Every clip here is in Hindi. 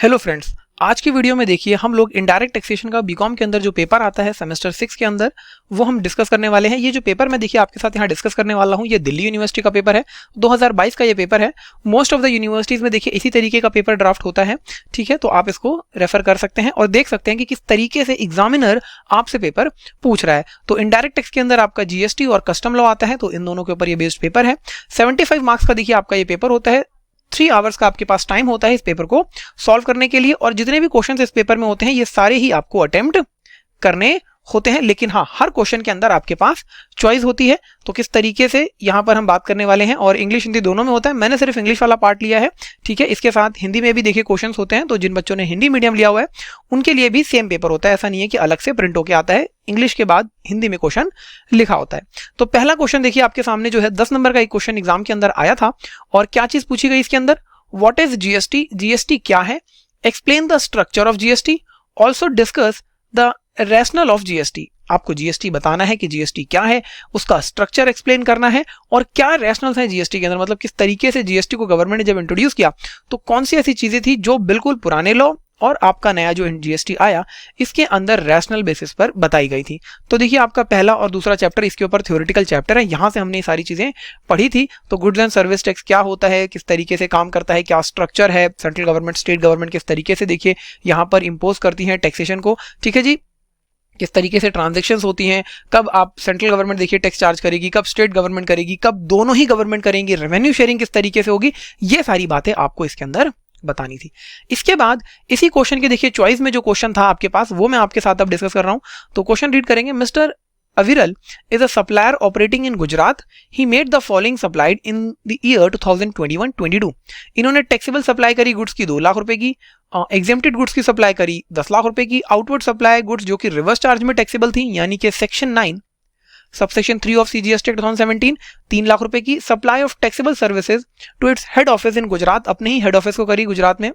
हेलो फ्रेंड्स, आज की वीडियो में देखिए हम लोग इनडायरेक्ट टैक्सेशन का बीकॉम के अंदर जो पेपर आता है सेमेस्टर 6 के अंदर वो हम डिस्कस करने वाले हैं। ये जो पेपर मैं देखिए आपके साथ यहाँ डिस्कस करने वाला हूँ ये दिल्ली यूनिवर्सिटी का पेपर है। 2022 का ये पेपर है। मोस्ट ऑफ द यूनिवर्सिटीज में देखिए इसी तरीके का पेपर ड्राफ्ट होता है। ठीक है, तो आप इसको रेफर कर सकते हैं और देख सकते हैं कि किस तरीके से एग्जामिनर आपसे पेपर पूछ रहा है। तो इनडायरेक्ट टैक्स के अंदर आपका जीएसटी और कस्टम लॉ आता है, तो इन दोनों के ऊपर ये बेस्ड पेपर है। 75 मार्क्स का देखिए आपका ये पेपर होता है। 3 आवर्स का आपके पास टाइम होता है इस पेपर को सॉल्व करने के लिए, और जितने भी क्वेश्चंस इस पेपर में होते हैं ये सारे ही आपको अटेम्प्ट करने होते हैं। लेकिन हाँ, हर क्वेश्चन के अंदर आपके पास चॉइस होती है। तो किस तरीके से यहाँ पर हम बात करने वाले हैं, और इंग्लिश हिंदी दोनों में होता है। मैंने सिर्फ इंग्लिश वाला पार्ट लिया है, ठीक है। इसके साथ हिंदी में भी देखिए क्वेश्चंस होते हैं, तो जिन बच्चों ने हिंदी मीडियम लिया हुआ है उनके लिए भी सेम पेपर होता है। ऐसा नहीं है कि अलग से प्रिंट होकर आता है, इंग्लिश के बाद हिंदी में क्वेश्चन लिखा होता है। तो पहला क्वेश्चन देखिए आपके सामने जो है 10 नंबर का एक क्वेश्चन एग्जाम के अंदर आया था। और क्या चीज पूछी गई इसके अंदर, What is GST? GST क्या है? Explain the structure of GST. Also discuss the rationale of GST. आपको GST बताना है कि GST क्या है, उसका स्ट्रक्चर एक्सप्लेन करना है और क्या रैशनल्स हैं GST के अंदर, मतलब किस तरीके से GST को गवर्नमेंट ने जब इंट्रोड्यूस किया तो कौन सी ऐसी चीजें थी जो बिल्कुल पुराने लॉ और आपका नया जो GST आया इसके अंदर रैशनल बेसिस पर बताई गई थी। तो देखिए आपका पहला और दूसरा चैप्टर इसके ऊपर थ्योरेटिकल चैप्टर है, यहाँ से हमने ये सारी चीजें पढ़ी थी। तो गुड्स एंड सर्विस टैक्स क्या होता है, किस तरीके से काम करता है, क्या स्ट्रक्चर है, सेंट्रल गवर्नमेंट स्टेट गवर्नमेंट किस तरीके से देखिए यहाँ पर इम्पोज करती है टैक्सेशन को, ठीक है जी, किस तरीके से ट्रांजैक्शंस होती हैं, कब आप सेंट्रल गवर्नमेंट देखिए टैक्स चार्ज करेगी, कब स्टेट गवर्नमेंट करेगी, कब दोनों ही गवर्नमेंट करेंगी, रेवेन्यू शेयरिंग किस तरीके से होगी, ये सारी बातें आपको इसके अंदर बतानी थी। इसके बाद इसी क्वेश्चन के देखिए चॉइस में जो क्वेश्चन था आपके पास वो मैं आपके साथ अब डिस्कस कर रहा हूं। तो क्वेश्चन रीड करेंगे, मिस्टर अविरल is a supplier operating in Gujarat, he made the following supplied in the year 2021-22। इन्होंने टैक्सेबल सप्लाई करी गुड्स की 2 लाख रुपए की, एग्जेम्प्टेड गुड्स की सप्लाई करी 10 लाख रुपए की, आउटवर्ड सप्लाई गुड्स जो कि रिवर्स चार्ज में टैक्सेबल थी यानी कि section 9 subsection 3 of CGST 2017 3 lakh रुपए की, supply of taxable services to its head office in Gujarat, अपने ही हेड ऑफिस को करी गुजरात में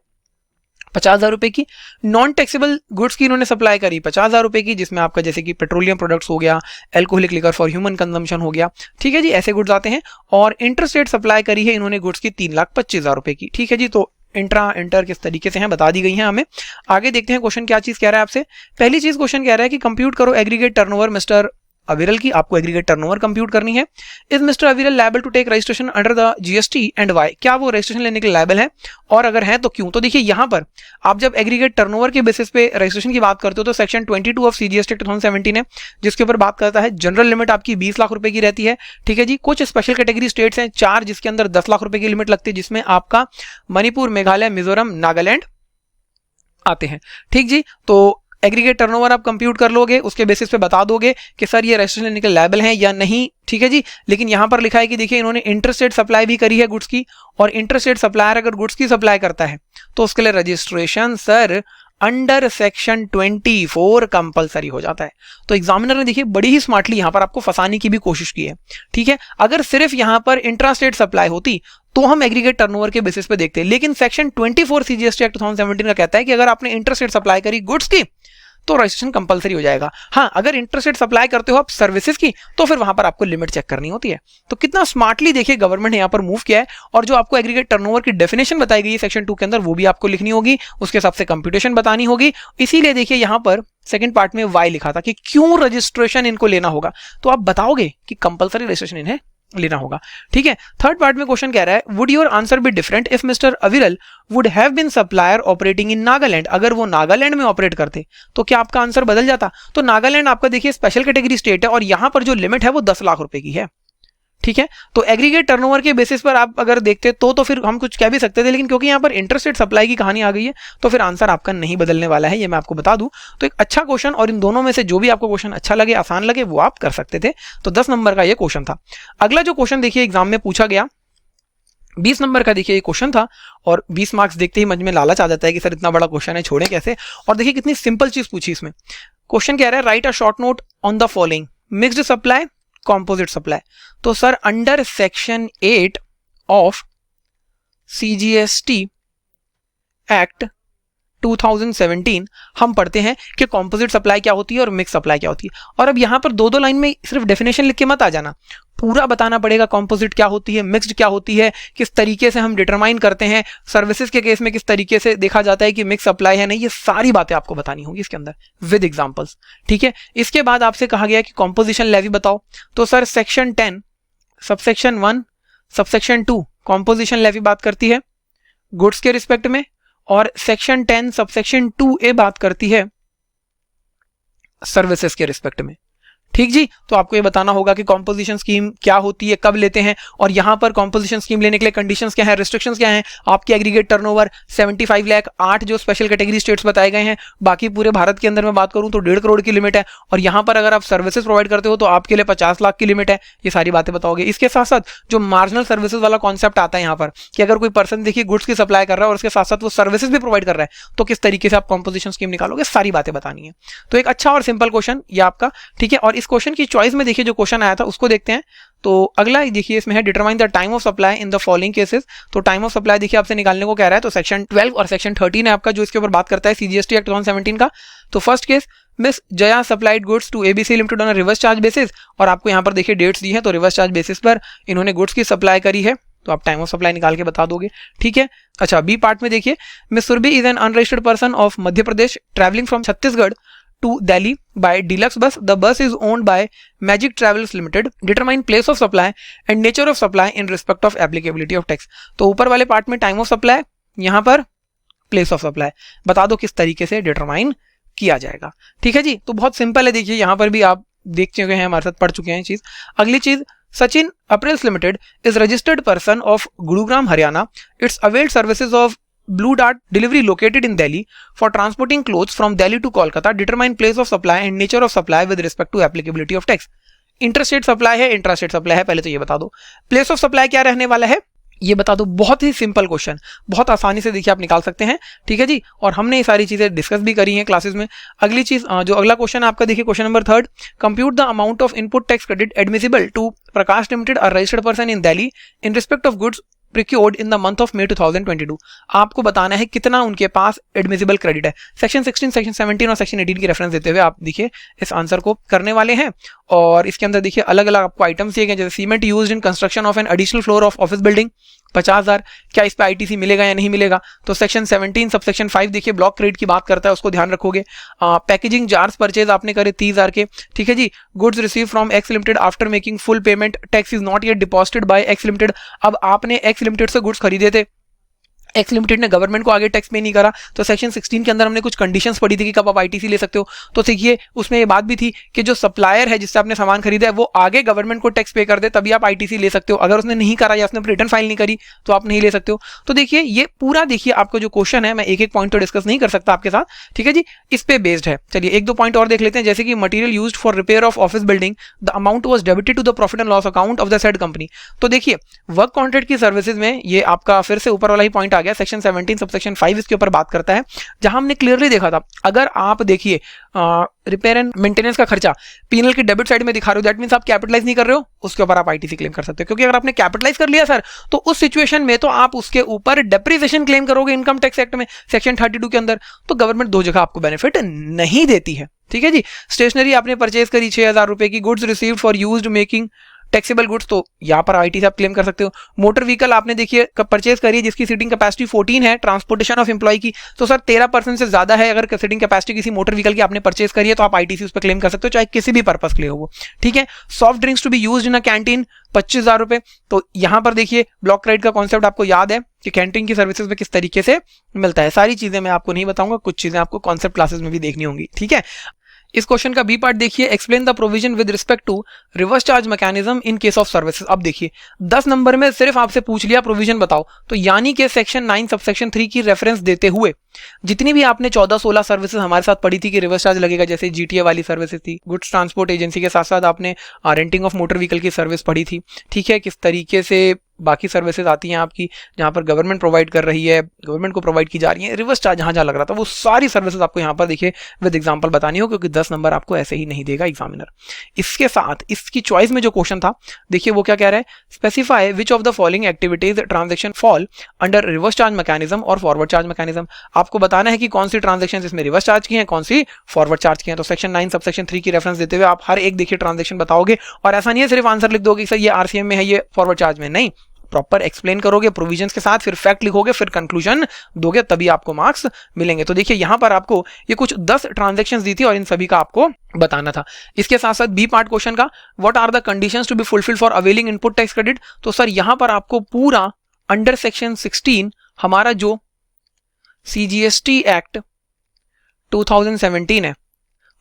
50,000 रुपए की, नॉन टैक्सेबल गुड्स की इन्होंने सप्लाई करी 50,000 रुपए की, जिसमें आपका जैसे कि पेट्रोलियम प्रोडक्ट्स हो गया, alcoholic liquor for human consumption हो गया, ठीक है जी, ऐसे गुड्स आते हैं। और इंटरस्टेट सप्लाई करी है इन्होंने गुड्स की 3,25,000 रुपए की, ठीक है जी। तो इंटर किस तरीके से हैं बता दी गई हैं हमें। आगे देखते हैं क्वेश्चन क्या चीज कह रहा है आपसे। पहली चीज क्वेश्चन कह रहा है कि कंप्यूट करो एग्रीगेट टर्नओवर मिस्टर अविरल की, आपको एग्रीगेट टर्नओवर कंप्यूट करनी है। Is mister Aviral liable to take registration under the GST and why, क्या वो रजिस्ट्रेशन लेने के लायबल है और अगर है तो क्यों। तो देखिए यहाँ पर आप जब एग्रीगेट टर्नओवर के बेसिस पे रजिस्ट्रेशन की बात करते हो तो सेक्शन 22 ऑफ CGST 2017 है जिसके ऊपर बात करता है। जनरल लिमिट आपकी 20 लाख रुपए की रहती है, ठीक है जी। कुछ स्पेशल कैटेगरी स्टेट्स हैं 4 जिसके अंदर 10 लाख रुपए की लिमिट लगती है, जिसमें आपका मणिपुर, मेघालय, मिजोरम, नागालैंड आते हैं, ठीक जी। तो एग्रीगेट टर्नओवर आप कंप्यूट कर लोगे, उसके बेसिस पे बता दोगे कि सर ये रजिस्ट्रेशन लेने के लायबल हैं या नहीं, ठीक है जी। लेकिन यहां पर लिखा है कि देखिए इन्होंने इंटरस्टेट सप्लाई भी करी है गुड्स की, और इंटरस्टेट सप्लायर अगर गुड्स की सप्लाई करता है तो उसके लिए registration sir under section 24 compulsory हो जाता है। तो एग्जामिनर ने देखिए बड़ी ही स्मार्टली यहां पर आपको फंसाने की भी कोशिश की है, ठीक है। अगर सिर्फ यहां पर इंट्रास्टेट सप्लाई होती तो हम एग्रीगेट टर्नओवर के बेसिस पे देखते हैं, लेकिन सेक्शन 24 CGST एक्ट 2017 का कहता है कि अगर आपने इंटरस्टेट सप्लाई करी गुड्स की तो रजिस्ट्रेशन कंपलसरी हो जाएगा। हाँ, अगर इंटरस्टेट सप्लाई करते हो आप सर्विसेज की तो फिर वहां पर आपको लिमिट चेक करनी होती है। तो कितना स्मार्टली देखिए गवर्नमेंट ने यहाँ पर मूव किया है। और जो आपको एग्रीगेट टर्नओवर की डेफिनेशन बताई गई है सेक्शन 2 के अंदर वो भी आपको लिखनी होगी, उसके हिसाब से कंप्यूटेशन बतानी होगी। इसीलिए देखिए यहाँ पर सेकंड पार्ट में वाई लिखा था कि क्यों रजिस्ट्रेशन इनको लेना होगा, तो आप बताओगे कि कंपलसरी रजिस्ट्रेशन इन्हें लेना होगा, ठीक है। थर्ड पार्ट में क्वेश्चन कह रहा है would your answer be different if mister Aviral would have been supplier operating in Nagaland, अगर वो नागालैंड में ऑपरेट करते तो क्या आपका आंसर बदल जाता। तो नागालैंड आपका देखिए स्पेशल कैटेगरी स्टेट है और यहां पर जो लिमिट है वो 10 लाख रुपए की है, ठीक है। तो एग्रीगेट टर्नओवर के बेसिस पर आप अगर देखते तो फिर हम कुछ कह भी सकते थे, लेकिन क्योंकि यहाँ पर इंटरस्टेट सप्लाई की कहानी आ गई है तो फिर आंसर आपका नहीं बदलने वाला है, ये मैं आपको बता दूं। तो एक अच्छा क्वेश्चन, और इन दोनों में से जो भी आपको क्वेश्चन अच्छा लगे, आसान लगे, वो आप कर सकते थे। तो 10 नंबर का ये क्वेश्चन था। अगला जो क्वेश्चन देखिए एग्जाम में पूछा गया 20 नंबर का देखिए ये क्वेश्चन था, और 20 मार्क्स देखते ही मन में लालच आ जाता है कि सर इतना बड़ा क्वेश्चन है छोड़े कैसे। और देखिए कितनी सिंपल चीज पूछी इसमें। क्वेश्चन कह रहा है write a short note on the following, mixed supply, composite supply. तो sir under section 8 of CGST act 2017 हम पढ़ते हैं कि कॉम्पोजिट सप्लाई क्या होती है और मिक्स सप्लाई क्या होती है। और अब यहाँ पर दो लाइन में सिर्फ डेफिनेशन लिख के मत आ जाना, पूरा बताना पड़ेगा कॉम्पोजिट क्या होती है, मिक्स्ड क्या होती है, किस तरीके से हम डिटरमाइन करते हैं, सर्विसेज के केस में किस तरीके से देखा जाता है कि मिक्स सप्लाई है नहीं, ये सारी बातें आपको बतानी होगी इसके अंदर विद एग्जांपल्स। ठीक है, इसके बाद आपसे कहा गया कि कॉम्पोजिशन लेवी बताओ, तो sir section 10 subsection 1 subsection 2 composition levy बात करती है गुड्स के रिस्पेक्ट में, और सेक्शन 10 सबसेक्शन 2A बात करती है सर्विसेज के रिस्पेक्ट में। ठीक जी, तो आपको ये बताना होगा कि कॉम्पोजिशन स्कीम क्या होती है, कब लेते हैं, और यहां पर कॉम्पोजिशन स्कीम लेने के लिए कंडीशंस क्या है, रिस्ट्रिक्शंस क्या हैं। आपकी एग्रीगेट टर्नओवर 75 लाख, 8 जो स्पेशल कैटेगरी स्टेट्स बताए गए हैं, बाकी पूरे भारत के अंदर मैं बात करूं तो 1.5 करोड़ की लिमिट है, और यहां पर अगर आप सर्विसेज प्रोवाइड करते हो तो आपके लिए 50 लाख की लिमिट है। ये सारी बातें बताओगे। इसके साथ साथ जो मार्जिनल सर्विसेज वाला कॉन्सेप्ट आता है यहाँ पर कि अगर कोई पर्सन देखिए गुड्स की सप्लाई कर रहा है और उसके साथ साथ वो सर्विसेज भी प्रोवाइड कर रहा है, तो किस तरीके से आप कॉम्पोजिशन स्कीम निकालोगे, सारी बातें बतानी है। तो एक अच्छा और सिंपल क्वेश्चन ये आपका। ठीक है, और इस क्वेश्चन की चॉइस में देखिए जो क्वेश्चन आया था उसको देखते हैं। तो अगला देखिए इसमें है determine the time of supply in the following cases. तो टाइम ऑफ सप्लाई देखिए आपसे निकालने को कह रहा है, तो सेक्शन 12 और सेक्शन 13 है आपका जो इसके ऊपर बात करता है CGST एक्ट 2017 का। तो first case, miss Jaya supplied goods to ABC limited on reverse charge basis, और आपको यहाँ पर देखिए डेट्स दी है, तो रिवर्स चार्ज बेसिस पर इन्होंने गुड्स की सप्लाई करी है, तो आप टाइम ऑफ सप्लाई निकाल के बता दोगे। ठीक है, अच्छा बी पार्ट में देखिए, miss Surabhi is an unregistered person of Madhya Pradesh travelling from Chhattisgarh to Delhi by deluxe bus. The bus is owned by Magic Travels Limited. Determine place of supply and nature of supply in respect of applicability of tax. तो ऊपर वाले पार्ट में टाइम ऑफ सप्लाई, यहाँ पर प्लेस ऑफ सप्लाई, बता दो किस तरीके से डिटरमाइन किया जाएगा। ठीक है जी, तो बहुत सिंपल है। देखिए यहाँ पर भी आप देख चुके हैं, हमारे साथ पढ़ चुके हैं चीज। अगली चीज, Sachin apparels limited is registered person of Gurugram Haryana. It's availed services of Blue Dart delivery located in Delhi for transporting clothes from Delhi to Kolkata. Determine place of supply and nature of supply with respect to applicability of tax. Interstate supply है, इंट्रास्टेट सप्लाई है, पहले तो ये बता दो। प्लेस ऑफ सप्लाई क्या रहने वाला है ये बता दो। बहुत ही सिंपल क्वेश्चन, बहुत आसानी से देखिए आप निकाल सकते हैं। ठीक है जी, और हमने ये सारी चीजें डिस्कस भी करी हैं क्लासेस में। अगली चीज जो अगला क्वेश्चन है आपका, देखिए question number 3, compute the amount of input tax credit admissible to Prakash limited a registered person in Delhi in respect of goods procured in the month of May 2022। आपको बताना है कितना उनके पास एडमिसिबल क्रेडिट है। सेक्शन 16, सेक्शन 17 और सेक्शन 18 की रेफरेंस देते हुए आप देखिए इस आंसर को करने वाले हैं। और इसके अंदर देखिए अलग अलग आपको आइटम्स दिए गए, जैसे cement used in construction of an additional floor of office building 50,000, क्या इस पे ITC मिलेगा या नहीं मिलेगा। तो सेक्शन 17 सब सेक्शन 5 देखिए ब्लॉक क्रेडिट की बात करता है, उसको ध्यान रखोगे। पैकेजिंग जार्स परचेज आपने करे 30,000 के। ठीक है जी, goods receive from X limited after making full payment, tax is not yet deposited by X limited. अब आपने एक्स लिमिटेड से गुड्स खरीदे थे, एक्स लिमिटेड ने गवर्नमेंट को आगे टैक्स पे नहीं करा, तो सेक्शन 16 के अंदर हमने कुछ कंडीशंस पढ़ी थी कि कब आप ITC ले सकते हो। तो देखिए उसमें ये बात भी थी कि जो सप्लायर है जिससे आपने सामान खरीदा है वो आगे गवर्नमेंट को टैक्स पे कर दे, तभी आप ITC ले सकते हो। अगर उसने नहीं करा या उसने रिटर्न फाइल नहीं करी तो आप नहीं ले सकते हो। तो देखिए ये पूरा देखिए आपको जो क्वेश्चन है, मैं एक एक पॉइंट तो डिस्कस नहीं कर सकता आपके साथ, ठीक है जी, इस पे बेस्ड है। चलिए एक दो पॉइंट और देख लेते हैं, जैसे कि material used for repair of office building, the amount was debited to the profit and loss account of the said company. तो देखिए वर्क कॉन्ट्रैक्ट की सर्विसेज में ये आपका फिर से ऊपर वाला ही पॉइंट आ गया। सेक्शन 17 सबसेक्शन 5 इसके ऊपर बात करता है, जहां हमने क्लियरली देखा था अगर आप देखिए रिपेयर एंड मेंटेनेंस का खर्चा पीएनएल की डेबिट साइड में दिखा रहे हो, दैट मींस आप कैपिटलाइज नहीं कर रहे हो, उसके ऊपर आप ITC क्लेम कर सकते हो। क्योंकि अगर आपने कैपिटलाइज कर लिया सर, तो उस सिचुएशन में तो आप उसके ऊपर डेप्रिसिएशन क्लेम करोगे इनकम टैक्स एक्ट में सेक्शन 32 के अंदर। तो गवर्नमेंट दो जगह आपको बेनिफिट नहीं देती है। ठीक है जी, स्टेशनरी आपने परचेज करी 6,000 रुपए की, goods received for used making taxable goods, तो यहाँ पर ITC आप क्लेम कर सकते हो। मोटर व्हीकल आपने देखिए परचेज करी है जिसकी सीटिंग कैपेसिटी 14 है, ट्रांसपोर्टेशन ऑफ एम्प्लॉय की, तो सर 13% से ज्यादा है अगर सीटिंग कैपेसिटी किसी मोटर व्हीकल की आपने परचेज करी है, तो आप ITC उस पर क्लेम कर सकते हो, चाहे किसी भी पर्पस के लिए हो वो। ठीक है, soft drinks to be used in a canteen 25,000 रुपए। तो यहाँ पर देखिए ब्लॉक क्रेडिट का कॉन्सेप्ट आपको याद है कि कैंटीन की सर्विसेज में किस तरीके से मिलता है। सारी चीजें मैं आपको नहीं बताऊंगा, कुछ चीजें आपको कॉन्सेप्ट क्लासेस में भी देखनी होंगी। ठीक है, इस क्वेश्चन का बी पार्ट देखिए, explain the provision with respect to reverse charge mechanism in case of services. अब देखिए 10 नंबर में सिर्फ आपसे पूछ लिया प्रोविजन बताओ, तो यानी कि सेक्शन 9 सबसेक्शन 3 की रेफरेंस देते हुए जितनी भी आपने 14-16 सर्विसेज हमारे साथ पढ़ी थी कि रिवर्स चार्ज लगेगा, जैसे GTA वाली सर्विसेज थी, गुड्स ट्रांसपोर्ट एजेंसी के साथ साथ आपने रेंटिंग ऑफ मोटर व्हीकल की सर्विस पढ़ी थी। ठीक है, किस तरीके से बाकी सर्विसेज आती हैं आपकी जहां पर गवर्नमेंट प्रोवाइड कर रही है, गवर्नमेंट को प्रोवाइड की जा रही है, रिवर्स चार्ज जहां जहां लग रहा था वो सारी सर्विसेज आपको यहाँ पर देखिए विद एग्जांपल बतानी हो, क्योंकि 10 नंबर आपको ऐसे ही नहीं देगा एग्जामिनर। इसके साथ इसकी चॉइस में जो क्वेश्चन था देखिए वो क्या कह रहा है, specify which of the following activities transaction fall under reverse charge mechanism और फॉरवर्ड चार्ज मैकेनिज्म। आपको बताना है कि कौन सी ट्रांजेक्शन इसमें रिवर्स चार्ज की हैं, कौन सी फॉरवर्ड चार्ज की हैं। तो सेक्शन 9 सब सेक्शन 3 की रेफरेंस देते हुए आप हर एक देखिए ट्रांजेक्शन बताओगे, और ऐसा नहीं है सिर्फ आंसर लिख दोगे सर ये आरसीएम में है, ये फॉरवर्ड चार्ज में, नहीं, प्रॉपर एक्सप्लेन करोगे प्रोविजंस के साथ, फिर फैक्ट लिखोगे, फिर कंक्लूजन दोगे, तभी आपको मार्क्स मिलेंगे। तो देखिए यहां पर आपको ये कुछ 10 ट्रांजैक्शंस दी थी और इन सभी का आपको बताना था। इसके साथ साथ बी पार्ट क्वेश्चन का what are the conditions to be fulfilled for availing input tax credit, तो सर यहां पर आपको पूरा अंडर सेक्शन 16 हमारा जो सीजीएसटी एक्ट 2017 है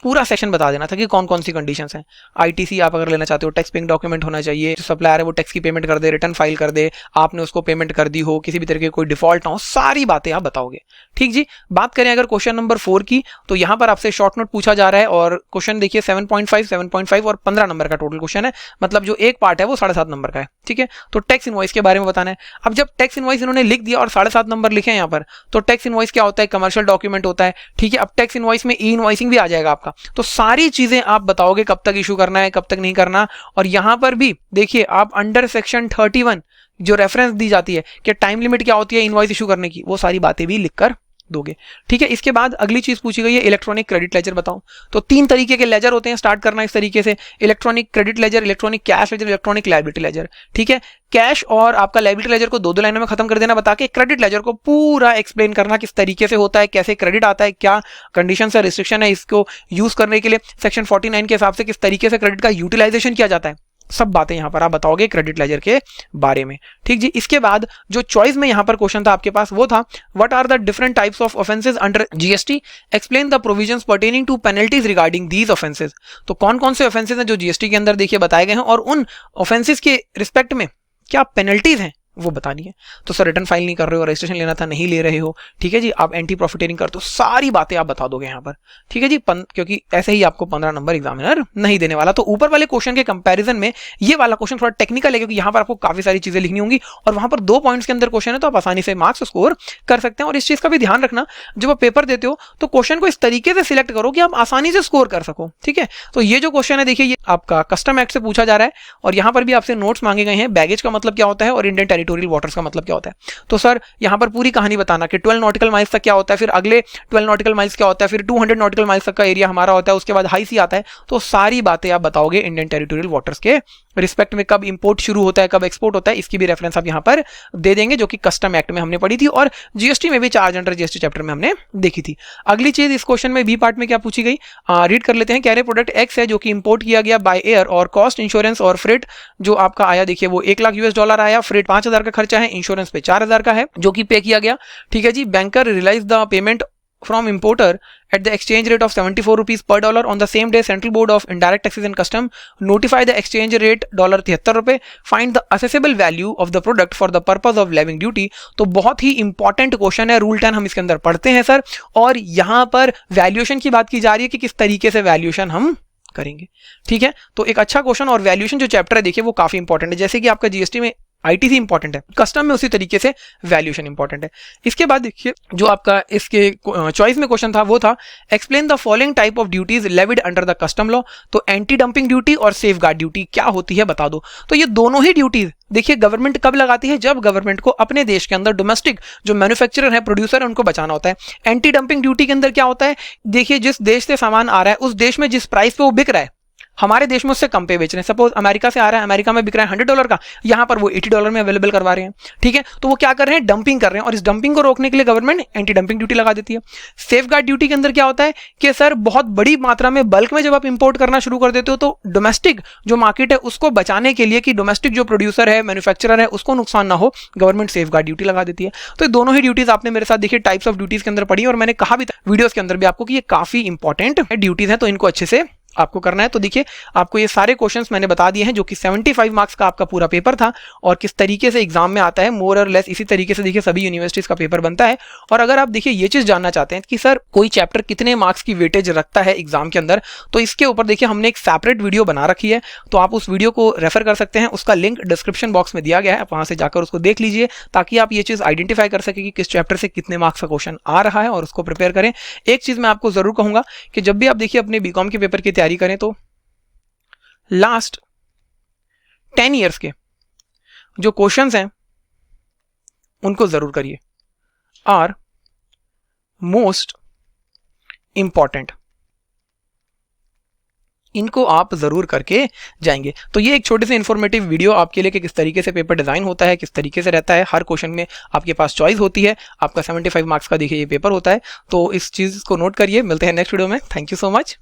पूरा सेक्शन बता देना था कि कौन कौन सी कंडीशंस हैं। आईटीसी आप अगर लेना चाहते हो टैक्स पेइंग डॉक्यूमेंट होना चाहिए, जो सप्लायर है वो टैक्स की पेमेंट कर दे, रिटर्न फाइल कर दे, आपने उसको पेमेंट कर दी हो, किसी भी तरह की कोई डिफॉल्ट ना हो, सारी बातें आप बताओगे। ठीक जी। बात करें अगर क्वेश्चन नंबर 4 की, तो यहां पर आपसे शॉर्ट नोट पूछा जा रहा है और क्वेश्चन देखिए 7.5 और 15 नंबर का टोटल क्वेश्चन है, मतलब जो एक पार्ट है वो 7.5 नंबर का है। ठीक है, तो टैक्स इनवॉइस के बारे में बताना है। अब जब टैक्स इनवॉइस इन्होंने लिख दिया और 7.5 नंबर लिखे हैं यहाँ पर, तो टैक्स इनवॉइस क्या होता है, कमर्शियल डॉक्यूमेंट होता है। ठीक है, अब टैक्स इनवॉइस में ई इनवॉइसिंग भी आ जाएगा आपका, तो सारी चीजें आप बताओगे कब तक इशू करना है, कब तक नहीं करना। और यहां पर भी देखिए आप अंडर सेक्शन 31 जो रेफरेंस दी जाती है कि टाइम लिमिट क्या होती है इनवॉइस इशू करने की, वो सारी बातें भी लिखकर दोगे। ठीक है, इसके बाद अगली चीज पूछी गई है इलेक्ट्रॉनिक क्रेडिट लेजर बताओ। तो 3 तरीके के लेजर होते हैं, स्टार्ट करना इस तरीके से, electronic credit ledger, electronic cash ledger, electronic liability ledger. ठीक है, कैश और आपका लायबिलिटी लेजर को 2 लाइनों में खत्म कर देना बता के, क्रेडिट लेजर को पूरा एक्सप्लेन करना किस तरीके से होता है, कैसे क्रेडिट आता है, क्या कंडीशन है, रिस्ट्रिक्शन है इसको यूज करने के लिए, सेक्शन 49 के हिसाब से किस तरीके से क्रेडिट का यूटिलाइजेशन किया जाता है, सब बातें यहां पर आप बताओगे क्रेडिट लेजर के बारे में। ठीक जी। इसके बाद जो चॉइस में यहां पर क्वेश्चन था आपके पास वो था what are the different types of offences under GST, explain the provisions pertaining to penalties regarding these offences. तो कौन कौन से ऑफेंसेस हैं जो जीएसटी के अंदर देखिए बताए गए हैं और उन ऑफेंसेस के रिस्पेक्ट में क्या पेनल्टीज हैं वो बतानी है। तो सर रिटर्न फाइल नहीं कर रहे हो, रजिस्ट्रेशन लेना था नहीं ले रहे हो, ठीक है जी, आप एंटी प्रॉफिटेरिंग करते हो, सारी बातें आप बता दोगे यहाँ पर। ठीक है जी, क्योंकि ऐसे ही आपको 15 नंबर एग्जामिनर नहीं देने वाला। तो ऊपर वाले क्वेश्चन के कंपैरिजन में ये वाला क्वेश्चन थोड़ा टेक्निकल है, क्योंकि यहाँ पर आपको काफी सारी चीजें लिखनी होंगी और वहां पर 2 पॉइंट्स के अंदर क्वेश्चन है, तो आप आसानी से मार्क्स स्कोर कर सकते हैं। और इस चीज का भी ध्यान रखना, जब आप पेपर देते हो तो क्वेश्चन को इस तरीके से सिलेक्ट करो कि आप आसानी से स्कोर कर सको। ठीक है, तो ये जो क्वेश्चन है देखिए ये आपका कस्टम एक्ट से पूछा जा रहा है और यहाँ पर भी आपसे नोट्स मांगे गए हैं, बैगेज का मतलब क्या होता है और इंडियन टेरिटोरियल वाटर्स का मतलब क्या होता है। तो सर यहां पर पूरी कहानी बताना कि 12 नॉटिकल माइल्स तक क्या होता है, फिर अगले 12 नॉटिकल माइल्स क्या होता है, फिर 200 नॉटिकल माइल्स तक का एरिया हमारा होता है, उसके बाद हाई सी आता है। तो सारी बातें आप बताओगे इंडियन टेरिटोरियल वाटर्स के रिस्पेक्ट में, कब इंपोर्ट शुरू होता है, कब एक्सपोर्ट होता है, इसकी भी रेफरेंस आप यहां पर दे देंगे, जो कि कस्टम एक्ट में हमने पढ़ी थी और जीएसटी में भी चार्ज अंडर जीएसटी चैप्टर में हमने देखी थी। अगली चीज इस क्वेश्चन में बी पार्ट में क्या पूछी गई, रीड कर लेते हैं। कह रहे प्रोडक्ट एक्स है जो कि इंपोर्ट किया गया बाय एयर और कॉस्ट इंश्योरेंस और फ्रेट जो आपका आया देखिए वो $1,00,000 आया, फ्रेट 5,000 का खर्चा है, इंश्योरेंस पे 4,000 का है जो कि पे किया गया। ठीक है जी, banker realise the payment from importer at the exchange rate of 74 rupees per dollar on the same day central board of indirect taxes and custom notify the exchange rate $73 find the assessable value of the product for the purpose of levying duty। तो बहुत ही इंपॉर्टेंट क्वेश्चन है, रूल 10 हम इसके अंदर पढ़ते हैं सर, और यहां पर वैल्यूएशन की बात की जा रही है कि किस तरीके से वैल्यूएशन हम करेंगे। ठीक है, तो एक अच्छा क्वेश्चन और वैल्यूएशन जो चैप्टर है देखिए वो काफी इंपॉर्टेंट है, जैसे कि आपका जीएसटी में आईटीसी इंपॉर्टेंट है, कस्टम में उसी तरीके से वैल्यूएशन इंपॉर्टेंट है। इसके बाद देखिए जो आपका इसके चॉइस में क्वेश्चन था वो था explain the following type of duties levied under the custom law. तो एंटी डंपिंग ड्यूटी और सेफगार्ड ड्यूटी क्या होती है बता दो। तो ये दोनों ही ड्यूटीज देखिए गवर्नमेंट कब लगाती है, जब गवर्नमेंट को अपने देश के अंदर डोमेस्टिक जो मैन्युफैक्चरर है, प्रोड्यूसर है, उनको बचाना होता है। एंटी डंपिंग ड्यूटी के अंदर क्या होता है, देखिए जिस देश से सामान आ रहा है उस देश में जिस प्राइस पे वो बिक रहा है, हमारे देश में उससे कम पे बेच रहे हैं। सपोज अमेरिका से आ रहा है, अमेरिका में बिक रहा है $100 का, यहां पर वो $80 में अवेलेबल करवा रहे हैं। ठीक है, तो वो क्या कर रहे हैं, डंपिंग कर रहे हैं, और इस डंपिंग को रोकने के लिए गवर्नमेंट एंटी डंपिंग ड्यूटी लगा देती है। सेफगार्ड ड्यूटी के अंदर क्या होता है कि सर बहुत बड़ी मात्रा में बल्क में जब आप इंपोर्ट करना शुरू कर देते हो तो डोमेस्टिक जो मार्केट है उसको बचाने के लिए कि डोमेस्टिक जो प्रोड्यूसर है, मैन्युफैक्चरर है, उसको नुकसान ना हो, गवर्नमेंट सेफगार्ड ड्यूटी लगा देती है। तो दोनों ही ड्यूटीज आपने मेरे साथ देखिए टाइप्स ऑफ ड्यूटीज के अंदर पढ़ी, और मैंने कहा भी था वीडियोस के अंदर भी आपको कि ये काफी इंपॉर्टेंट ड्यूटीज हैं, तो इनको अच्छे से आपको करना है। तो देखिए आपको ये सारे क्वेश्चंस मैंने बता दिए हैं जो कि 75 मार्क्स का आपका पूरा पेपर था, और किस तरीके से एग्जाम में आता है मोर और लेस इसी तरीके से देखिए सभी यूनिवर्सिटीज का पेपर बनता है। और अगर आप देखिए ये चीज जानना चाहते हैं कि सर कोई चैप्टर कितने मार्क्स की वेटेज रखता है एग्जाम के अंदर, तो इसके ऊपर देखिए हमने एक सेपरेट वीडियो बना रखी है, तो आप उस वीडियो को रेफर कर सकते हैं, उसका लिंक डिस्क्रिप्शन बॉक्स में दिया गया है, आप वहां से जाकर उसको देख लीजिए ताकि आप ये चीज आइडेंटिफाई कर सके कि किस चैप्टर से कितने मार्क्स का क्वेश्चन आ रहा है और उसको प्रिपेयर करें। एक चीज मैं आपको जरूर कहूंगा कि जब भी आप देखिए अपने बीकॉम के पेपर की तैयारी करें तो लास्ट 10 ईयर्स के जो क्वेश्चंस हैं उनको जरूर करिए, और मोस्ट इंपॉर्टेंट, इनको आप जरूर करके जाएंगे। तो ये एक छोटे से इन्फॉर्मेटिव वीडियो आपके लिए कि किस तरीके से पेपर डिजाइन होता है, किस तरीके से रहता है। हर क्वेश्चन में आपके पास चॉइस होती है। आपका 75 मार्क्स का देखिए ये पेपर होता है। तो इस चीज को नोट करिए। मिलते हैं नेक्स्ट वीडियो में। Thank you so much.